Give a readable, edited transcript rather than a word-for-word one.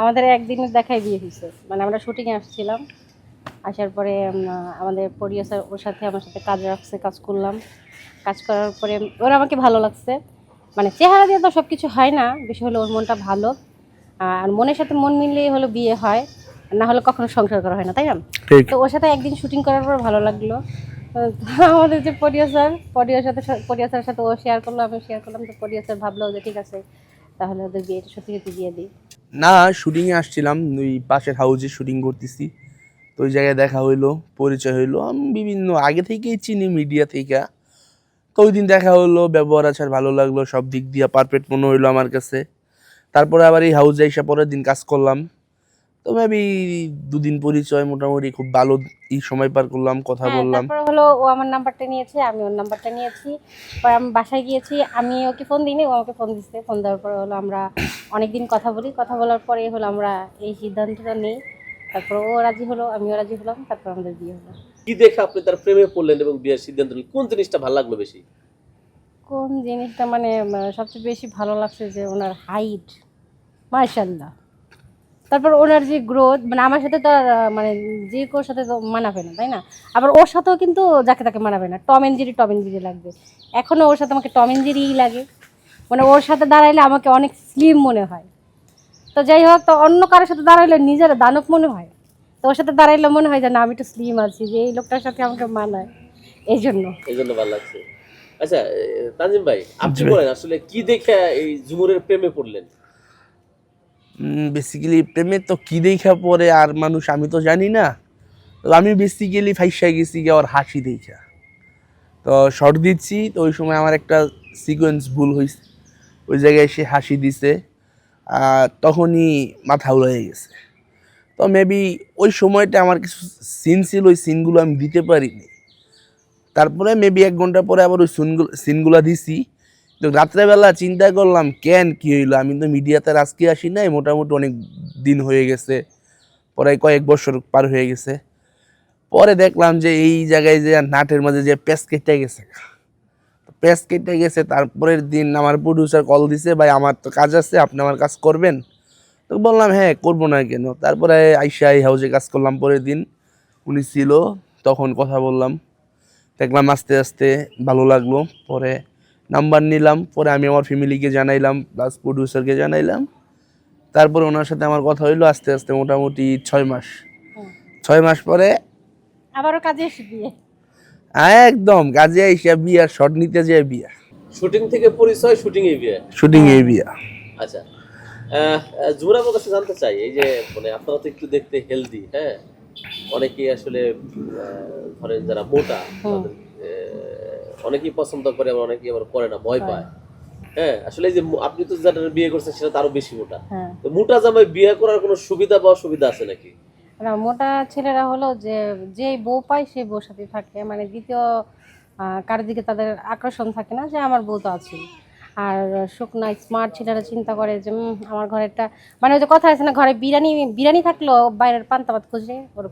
আমাদের একদিনের দেখায় বিয়ে হয়েছে, মানে আমরা শুটিংয়ে আসছিলাম। আসার পরে আমাদের প্রডিউসার ওর সাথে আমার সাথে কাজ রাখছে, কাজ করলাম। কাজ করার পরে ওর আমাকে ভালো লাগছে। মানে চেহারা দিয়ে তো সব কিছু হয় না, বেশি হলো ওর মনটা ভালো। আর মনের সাথে মন মিলিয়ে হলো বিয়ে হয়, না হলে কখনো সংসার করা হয় না, তাই না? তো ওর সাথে একদিন শুটিং করার পর ভালো লাগলো। আমাদের যে প্রডিউসারের সাথে ও শেয়ার করলো, আমি শেয়ার করলাম। তো প্রডিউসার ভাবলো যে ঠিক আছে, তাহলে ওদের বিয়েটা সত্যি সত্যি দিয়ে দিই। না, শুটিংয়ে আসছিলাম, ওই পাশের হাউসে শুটিং করতেছি। তো ওই জায়গায় দেখা হইলো, পরিচয় হইলো। আমি বিভিন্ন আগে থেকেই চিনি মিডিয়া থেকে। তো ওই দিন দেখা হলো, ব্যবহার আচার ভালো লাগলো, সব দিক দিয়ে পারফেক্ট মনে হইলো আমার কাছে। তারপরে আবার এই হাউসে এসে পরের দিন কাজ করলাম। তো মেবি দুদিন পরিচয়, মোটামুটি খুব ভালো সময় পার করলাম, কথা হ্যাঁ, বললাম। তারপরে হলো ও আমার নাম্বারটা নিয়েছে, আমি ওর নাম্বারটা নিয়েছি। পরে আমি বাসায় গিয়েছি, আমি ওকে ফোন দিইনি, ও আমাকে ফোন দিচ্ছে। ফোন দেওয়ার পরে হলো আমরা অনেকদিন কথা বলি। কথা বলার পরে হলো আমরা এই সিদ্ধান্তটা নিই। তারপর ও রাজি হলো, আমিও রাজি হলাম। তারপর আমাদের বিয়ে হলো। কি দেখে আপনি তার প্রেমে পড়লেন এবং বিয়ের সিদ্ধান্ত নিলেন? কোন জিনিসটা ভালো লাগলো বেশি? কোন জিনিসটা মানে সবচেয়ে বেশি ভালো লাগছে যে ওনার হাইট, মাশাআল্লাহ। তারপর ওনার যে গ্রোথ, মানে আমার সাথে তো আর মানে যে কোর সাথে তো মানাবে না, তাই না? আবার ওর সাথেও কিন্তু যাকে তাকে মানাবে না। টম এন্ড জেরি লাগবে। এখনও ওর সাথে আমাকে টম এন্ড জেরিই লাগে। মানে ওর সাথে দাঁড়াইলে আমাকে অনেক স্লিম মনে হয়। তো যাই হোক, তো অন্য কারোর সাথে দাঁড়াইলে নিজের দানব মনে হয়। তো ওর সাথে দাঁড়াইলে মনে হয় যে না, আমি একটু স্লিম আছি, যে এই লোকটার সাথে আমাকে মানায়, এই জন্য। এই জন্য ভালো লাগছে। আচ্ছা, তানজিম ভাই, আপনি জি ভাই। বলেন আসলে কি দেখে এই ঝুমুরের প্রেমে পড়লেন? বেসিক্যালি প্রেমে তো কি দেখা পরে আর মানুষ, আমি তো জানি না। তো আমি বেসিক্যালি ফাইসা গেছি গিয়ে ওর হাসি দেখা। তো শর্ট দিচ্ছি, তো ওই সময় আমার একটা সিকোয়েন্স ভুল হয়েছে। ওই জায়গায় সে হাসি দিছে, তখনই মাথা উড়ে গেছে। তো মেবি ওই সময়টা আমার কিছু সিন ছিল, ওই সিনগুলো আমি দিতে পারিনি। তারপরে মেবি 1 ঘন্টা পরে আবার ওই সিনগুলো দিছি। তো রাত্রেবেলা চিন্তা করলাম, কেন কি হইলো, আমি তো মিডিয়াতে আজকে আসি নাই, মোটামুটি অনেক দিন হয়ে গেছে, পরে কয়েক বছর পার হয়ে গেছে। পরে দেখলাম যে এই জায়গায় যে নাটের মাঝে যে প্যাচ কেটে গেছে, প্যাচ কেটে গেছে। তারপরের দিন আমার প্রডিউসার কল দিছে, ভাই আমার তো কাজ আছে, আপনি আমার কাজ করবেন? তো বললাম হ্যাঁ, করবো না কেন। তারপরে আইসা এই হাউসে কাজ করলাম। পরের দিন উনি ছিল, তখন কথা বললাম, দেখলাম আস্তে আস্তে ভালো লাগলো। পরে নাম্বার নিলাম, পরে আমি আমার ফ্যামিলিকে জানাইলাম, প্লাস প্রডিউসারকে জানাইলাম। তারপরে ওনার সাথে আমার কথা হইলো আস্তে আস্তে, মোটামুটি 6 মাস। হুম। 6 মাস পরে আবারও কাজে এসে বিয়ে। একদম কাজে আইসা বিয়া, শট নিতে যায় বিয়া, শুটিং থেকে পরিচয়, শুটিং এ বিয়ে। শুটিং হ্যাঁ, এ বিয়া। আচ্ছা, ঝুমুর আপনার কাছে জানতে চাই, এই যে মানে আপনারা তো একটু দেখতে হেলদি, হ্যাঁ, অনেকেই আসলে ধরেন যারা মোটা তাদের অনেকেই পছন্দ করে, আবার অনেকেই আবার করে না, ভয় পায়। হ্যাঁ, আসলে এই যে আপনি তো যারা বিয়ে করছেন সেটা তো আরো বেশি মোটা। হ্যাঁ। তো মোটা জামাই বিয়ে করার কোনো সুবিধা বা অসুবিধা আছে নাকি? না, মোটা ছেলেরা হলো যে যেই বউ পায় সেই বউর সাথে থাকে, মানে দ্বিতীয় কারোর দিকে তাদের আকর্ষণ থাকে না, যে আমার বউ তো আছেই। আর শুকনা স্মার্ট ছেলেরা চিন্তা করে যে আমার ঘরে একটা, মানে ওই যে কথা আছে না, ঘরে বিরিয়ানি বিরিয়ানি থাকলেও বাইরের পান্তা ভাত খুঁজে ওর